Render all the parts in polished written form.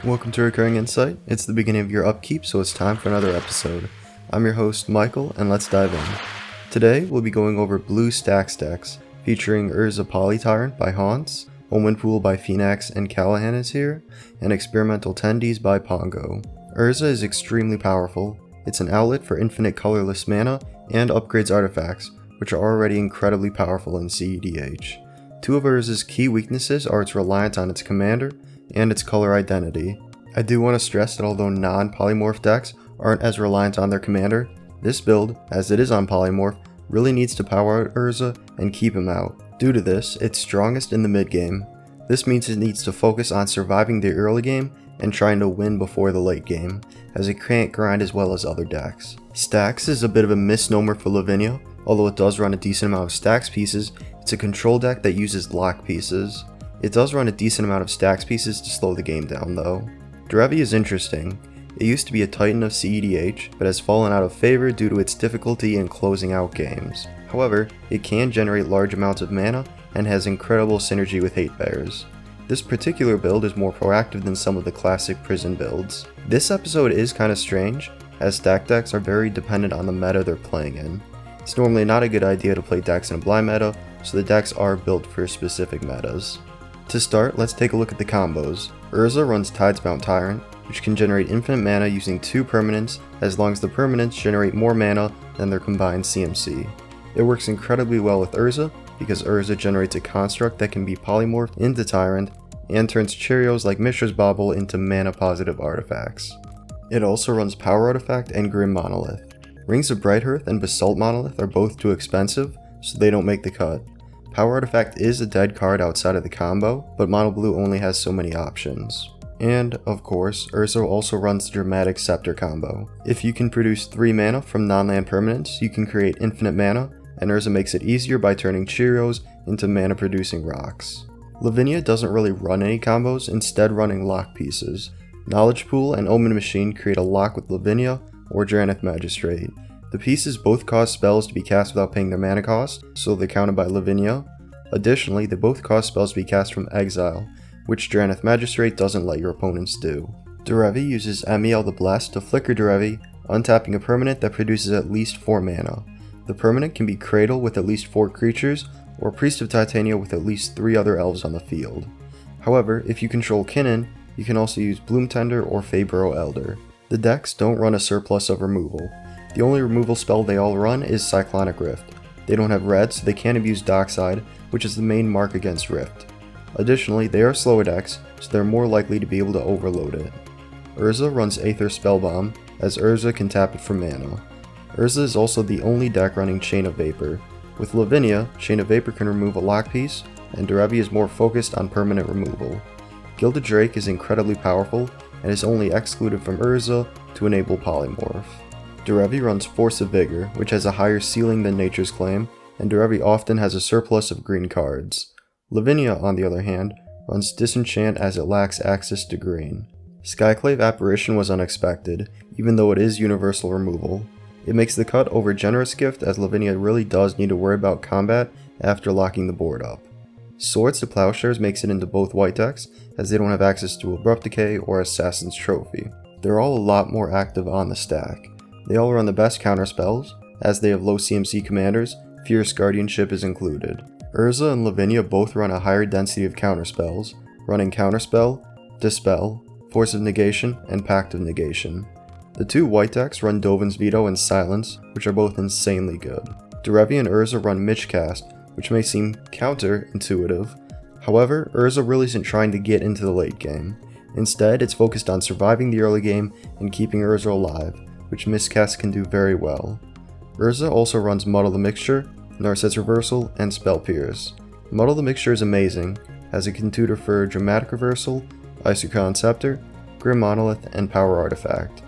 Welcome to Recurring Insight. It's the beginning of your upkeep, so it's time for another episode. I'm your host, Michael, and let's dive in. Today, we'll be going over blue Stax decks, featuring Urza Poly-Tyrant by Hauntz, Omen by Fenix and Callahanishere, and experimental Tendies by Pongo. Urza is extremely powerful. It's an outlet for infinite colorless mana and upgrades artifacts, which are already incredibly powerful in cEDH. Two of Urza's key weaknesses are its reliance on its commander and its color identity. I do want to stress that although non-polymorph decks aren't as reliant on their commander, this build, as it is on polymorph, really needs to power out Urza and keep him out. Due to this, it's strongest in the mid game. This means it needs to focus on surviving the early game and trying to win before the late game, as it can't grind as well as other decks. Stax is a bit of a misnomer for Lavinia. Although it does run a decent amount of Stax pieces, it's a control deck that uses lock pieces. It does run a decent amount of Stax pieces to slow the game down though. Derevi is interesting. It used to be a titan of cEDH, but has fallen out of favor due to its difficulty in closing out games. However, it can generate large amounts of mana and has incredible synergy with hate bears. This particular build is more proactive than some of the classic prison builds. This episode is kinda strange, as stack decks are very dependent on the meta they're playing in. It's normally not a good idea to play decks in a blind meta, so the decks are built for specific metas. To start, let's take a look at the combos. Urza runs Tidesbound Tyrant, which can generate infinite mana using 2 permanents as long as the permanents generate more mana than their combined CMC. It works incredibly well with Urza because Urza generates a construct that can be polymorphed into Tyrant and turns Cheerios like Mishra's Bauble into mana positive artifacts. It also runs Power Artifact and Grim Monolith. Rings of Brighthearth and Basalt Monolith are both too expensive, so they don't make the cut. Power Artifact is a dead card outside of the combo, but Mono Blue only has so many options. And, of course, Urza also runs the Dramatic Scepter combo. If you can produce 3 mana from non-land permanents, you can create infinite mana, and Urza makes it easier by turning Cheerios into mana-producing rocks. Lavinia doesn't really run any combos, instead running lock pieces. Knowledge Pool and Omen Machine create a lock with Lavinia or Drannith Magistrate. The pieces both cause spells to be cast without paying their mana cost, so they're counted by Lavinia. Additionally, they both cause spells to be cast from exile, which Drannith Magistrate doesn't let your opponents do. Derevi uses Emiel the Blessed to flicker Derevi, untapping a permanent that produces at least 4 mana. The permanent can be Cradle with at least 4 creatures, or Priest of Titania with at least 3 other elves on the field. However, if you control Kinnan, you can also use Bloomtender or Feyburrow Elder. The decks don't run a surplus of removal. The only removal spell they all run is Cyclonic Rift. They don't have red, so they can't abuse Dockside, which is the main mark against Rift. Additionally, they are slower decks, so they're more likely to be able to overload it. Urza runs Aether Spellbomb, as Urza can tap it for mana. Urza is also the only deck running Chain of Vapor. With Lavinia, Chain of Vapor can remove a lock piece, and Derevi is more focused on permanent removal. Gilded Drake is incredibly powerful, and is only excluded from Urza to enable Polymorph. Derevi runs Force of Vigor, which has a higher ceiling than Nature's Claim, and Derevi often has a surplus of green cards. Lavinia, on the other hand, runs Disenchant as it lacks access to green. Skyclave Apparition was unexpected, even though it is universal removal. It makes the cut over Generous Gift, as Lavinia really does need to worry about combat after locking the board up. Swords to Plowshares makes it into both white decks, as they don't have access to Abrupt Decay or Assassin's Trophy. They're all a lot more active on the stack. They all run the best counterspells, as they have low CMC commanders, Fierce Guardianship is included. Urza and Lavinia both run a higher density of counterspells, running Counterspell, Dispel, Force of Negation, and Pact of Negation. The 2 white decks run Dovin's Veto and Silence, which are both insanely good. Derevi and Urza run Mitchcast, which may seem counterintuitive. However, Urza really isn't trying to get into the late game. Instead, it's focused on surviving the early game and keeping Urza alive, which Miscast can do very well. Urza also runs Muddle the Mixture, Narset's Reversal, and Spell Pierce. Muddle the Mixture is amazing, as it can tutor for Dramatic Reversal, Isochron Scepter, Grim Monolith, and Power Artifact.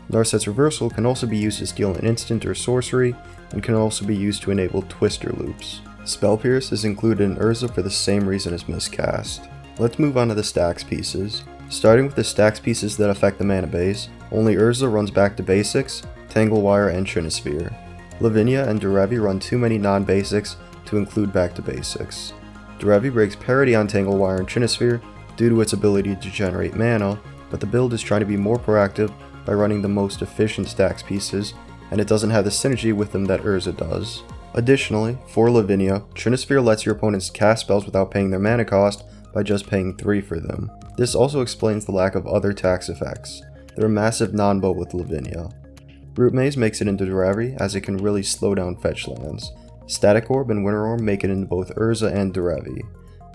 Narset's Reversal can also be used to steal an instant or sorcery, and can also be used to enable Twister loops. Spell Pierce is included in Urza for the same reason as Miscast. Let's move on to the Stax pieces. Starting with the Stax pieces that affect the mana base, only Urza runs back to basics, Tanglewire, and Trinisphere. Lavinia and Derevi run too many non-basics to include back to basics. Derevi breaks parity on Tanglewire and Trinisphere due to its ability to generate mana, but the build is trying to be more proactive by running the most efficient Stax pieces, and it doesn't have the synergy with them that Urza does. Additionally, for Lavinia, Trinisphere lets your opponents cast spells without paying their mana cost by just paying 3 for them. This also explains the lack of other tax effects. They're a massive non-bow with Lavinia. Root Maze makes it into Derevi as it can really slow down fetch lands. Static Orb and Winter Orb make it into both Urza and Derevi.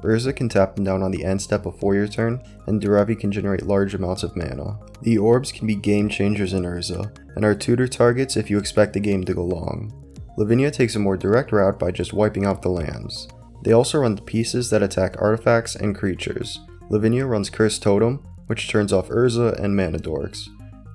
Urza can tap them down on the end step before your turn, and Derevi can generate large amounts of mana. The orbs can be game changers in Urza, and are tutor targets if you expect the game to go long. Lavinia takes a more direct route by just wiping out the lands. They also run the pieces that attack artifacts and creatures. Lavinia runs Cursed Totem, which turns off Urza and Mana Dorks.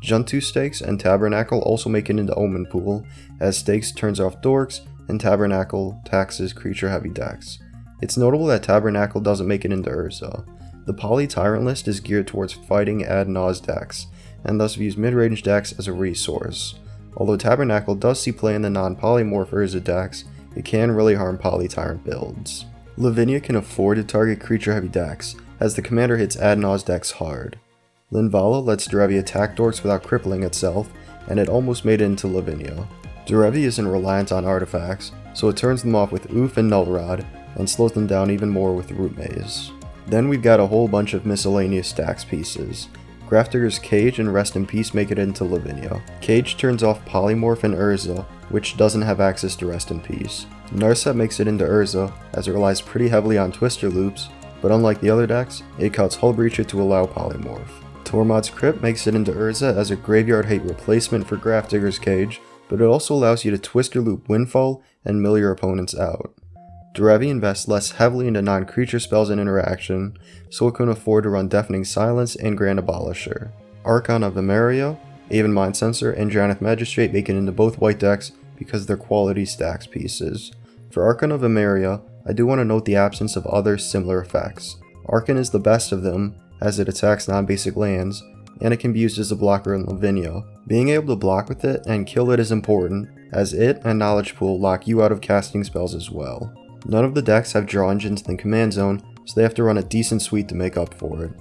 Juntu Stakes and Tabernacle also make it into Omen pool, as Stakes turns off Dorks and Tabernacle taxes creature heavy decks. It's notable that Tabernacle doesn't make it into Urza. The Poly-Tyrant list is geared towards fighting ad nause decks, and thus views mid-range decks as a resource. Although Tabernacle does see play in the non-polymorph Urza decks, it can really harm Poly-Tyrant builds. Lavinia can afford to target creature heavy decks, as the commander hits ad nause decks hard. Linvala lets Derevi attack dorks without crippling itself, and it almost made it into Lavinia. Derevi isn't reliant on artifacts, so it turns them off with Oof and Null Rod, and slows them down even more with Root Maze. Then we've got a whole bunch of miscellaneous Stax pieces. Grafdigger's Cage and Rest in Peace make it into Lavinia. Cage turns off Polymorph and Urza, which doesn't have access to Rest in Peace. Narset makes it into Urza, as it relies pretty heavily on Twister loops, but unlike the other decks, it cuts Hull Breacher to allow Polymorph. Tormod's Crypt makes it into Urza as a graveyard hate replacement for Grafdigger's Cage, but it also allows you to Twister loop Windfall and mill your opponents out. Derevi invests less heavily into non-creature spells and interaction, so it can afford to run Deafening Silence and Grand Abolisher. Archon of Emeria, Aven Mindcensor, and Janeth Magistrate make it into both white decks because they're quality Stax pieces. For Archon of Emeria, I do want to note the absence of other similar effects. Archon is the best of them, as it attacks non-basic lands, and it can be used as a blocker in Lavinia. Being able to block with it and kill it is important, as it and Knowledge Pool lock you out of casting spells as well. None of the decks have draw engines in the command zone, so they have to run a decent suite to make up for it.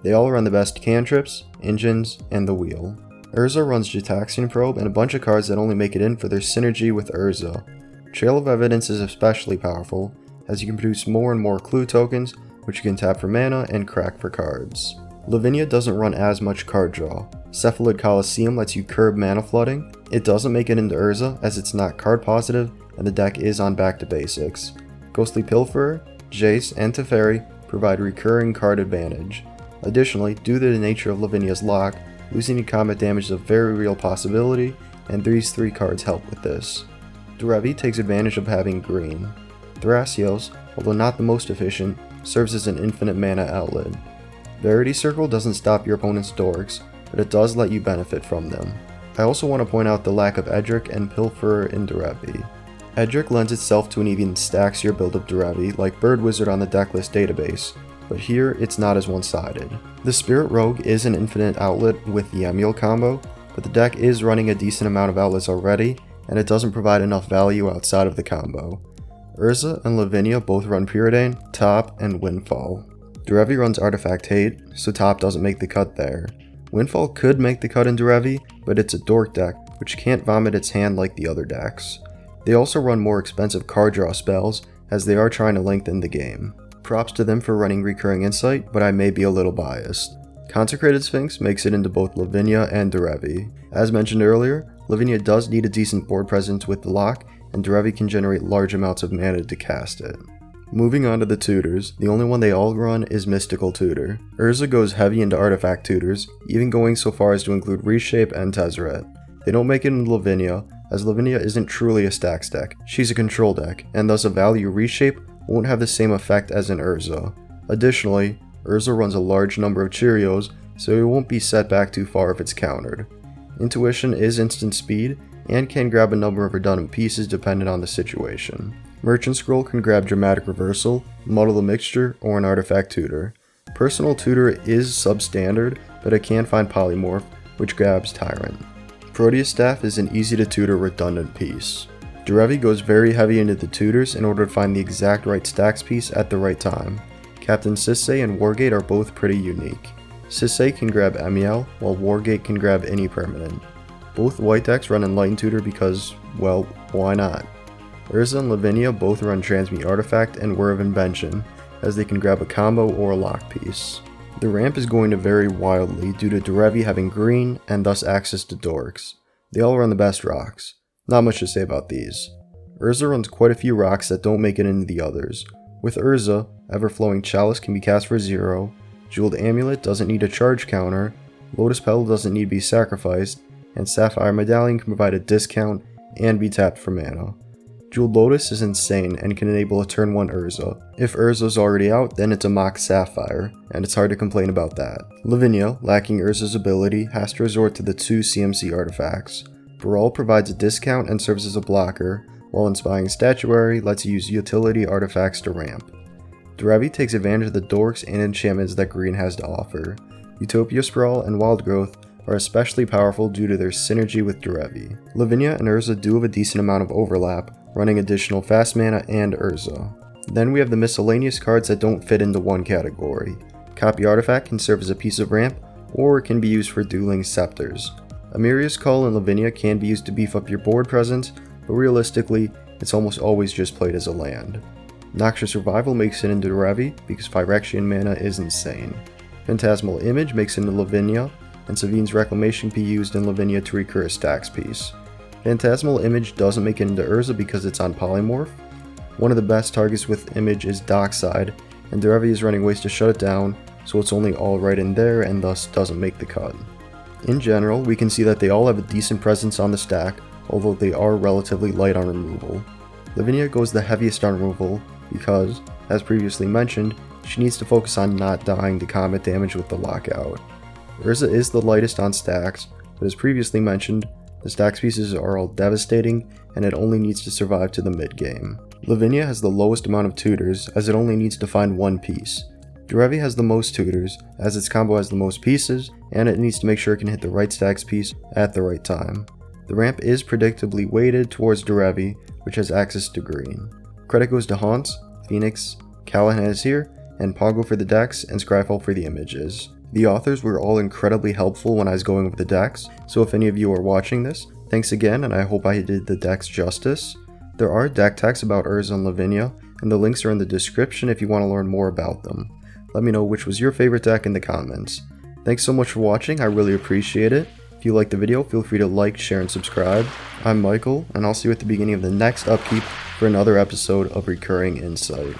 They all run the best cantrips, engines, and the wheel. Urza runs Gitaxian Probe and a bunch of cards that only make it in for their synergy with Urza. Trail of Evidence is especially powerful, as you can produce more and more clue tokens, which you can tap for mana and crack for cards. Lavinia doesn't run as much card draw. Cephalid Coliseum lets you curb mana flooding. It doesn't make it into Urza, as it's not card positive, and the deck is on back to basics. Ghostly Pilferer, Jace, and Teferi provide recurring card advantage. Additionally, due to the nature of Lavinia's lock, losing to combat damage is a very real possibility, and these 3 cards help with this. Derevi takes advantage of having green. Thrasios, although not the most efficient, serves as an infinite mana outlet. Verity Circle doesn't stop your opponent's dorks, but it does let you benefit from them. I also want to point out the lack of Edric and Pilferer in Derevi. Edric lends itself to an even stacksier build of Derevi, like Bird Wizard on the decklist database, but here it's not as one-sided. The Spirit Rogue is an infinite outlet with the Emule combo, but the deck is running a decent amount of outlets already, and it doesn't provide enough value outside of the combo. Urza and Lavinia both run Preordain, Top, and Windfall. Derevi runs Artifact Hate, so Top doesn't make the cut there. Windfall could make the cut in Derevi, but it's a dork deck, which can't vomit its hand like the other decks. They also run more expensive card draw spells, as they are trying to lengthen the game. Props to them for running Recurring Insight, but I may be a little biased. Consecrated Sphinx makes it into both Lavinia and Derevi. As mentioned earlier, Lavinia does need a decent board presence with the lock, and Derevi can generate large amounts of mana to cast it. Moving on to the tutors, the only one they all run is Mystical Tutor. Urza goes heavy into artifact tutors, even going so far as to include Reshape and Tezzeret. They don't make it into Lavinia, as Lavinia isn't truly a Stax deck. She's a control deck, and thus a value Reshape won't have the same effect as in Urza. Additionally, Urza runs a large number of Cheerios, so it won't be set back too far if it's countered. Intuition is instant speed, and can grab a number of redundant pieces depending on the situation. Merchant Scroll can grab Dramatic Reversal, Muddle the Mixture, or an Artifact Tutor. Personal Tutor is substandard, but it can find Polymorph, which grabs Tyrant. Proteus Staff is an easy to tutor redundant piece. Derevi goes very heavy into the tutors in order to find the exact right Stax piece at the right time. Captain Sisay and Wargate are both pretty unique. Sisay can grab Emiel, while Wargate can grab any permanent. Both white decks run Enlightened Tutor because, well, why not? Urza and Lavinia both run Transmute Artifact and Whir of Invention, as they can grab a combo or a lock piece. The ramp is going to vary wildly due to Derevi having green and thus access to dorks. They all run the best rocks. Not much to say about these. Urza runs quite a few rocks that don't make it into the others. With Urza, Everflowing Chalice can be cast for 0, Jeweled Amulet doesn't need a charge counter, Lotus Petal doesn't need to be sacrificed, and Sapphire Medallion can provide a discount and be tapped for mana. Jeweled Lotus is insane and can enable a turn 1 Urza. If Urza's already out, then it's a mock Sapphire, and it's hard to complain about that. Lavinia, lacking Urza's ability, has to resort to the 2 CMC artifacts. Brawl provides a discount and serves as a blocker, while Inspiring Statuary lets you use utility artifacts to ramp. Derevi takes advantage of the dorks and enchantments that green has to offer. Utopia Sprawl and Wild Growth are especially powerful due to their synergy with Derevi. Lavinia and Urza do have a decent amount of overlap, running additional fast mana and Urza. Then we have the miscellaneous cards that don't fit into one category. Copy Artifact can serve as a piece of ramp, or it can be used for dueling scepters. Amiria's Call and Lavinia can be used to beef up your board presence, but realistically, it's almost always just played as a land. Noxious Revival makes it into Derevi because Phyrexian mana is insane. Phantasmal Image makes it into Lavinia, and Savine's Reclamation can be used in Lavinia to recur a Stax piece. Phantasmal Image doesn't make it into Urza because it's on Polymorph. One of the best targets with Image is Dockside, and Derevi is running ways to shut it down, so it's only all right in there and thus doesn't make the cut. In general, we can see that they all have a decent presence on the stack, although they are relatively light on removal. Lavinia goes the heaviest on removal because, as previously mentioned, she needs to focus on not dying to combat damage with the lockout. Urza is the lightest on stacks, but as previously mentioned, the Stax pieces are all devastating and it only needs to survive to the mid game. Lavinia has the lowest amount of tutors as it only needs to find one piece. Derevi has the most tutors as its combo has the most pieces and it needs to make sure it can hit the right Stax piece at the right time. The ramp is predictably weighted towards Derevi, which has access to green. Credit goes to Hauntz, Fenix, Callahanishere, and Pongo for the decks and Scryfall for the images. The authors were all incredibly helpful when I was going over the decks, so if any of you are watching this, thanks again and I hope I did the decks justice. There are deck techs about Urza and Lavinia, and the links are in the description if you want to learn more about them. Let me know which was your favorite deck in the comments. Thanks so much for watching, I really appreciate it. If you liked the video, feel free to like, share, and subscribe. I'm Michael, and I'll see you at the beginning of the next upkeep for another episode of Recurring Insight.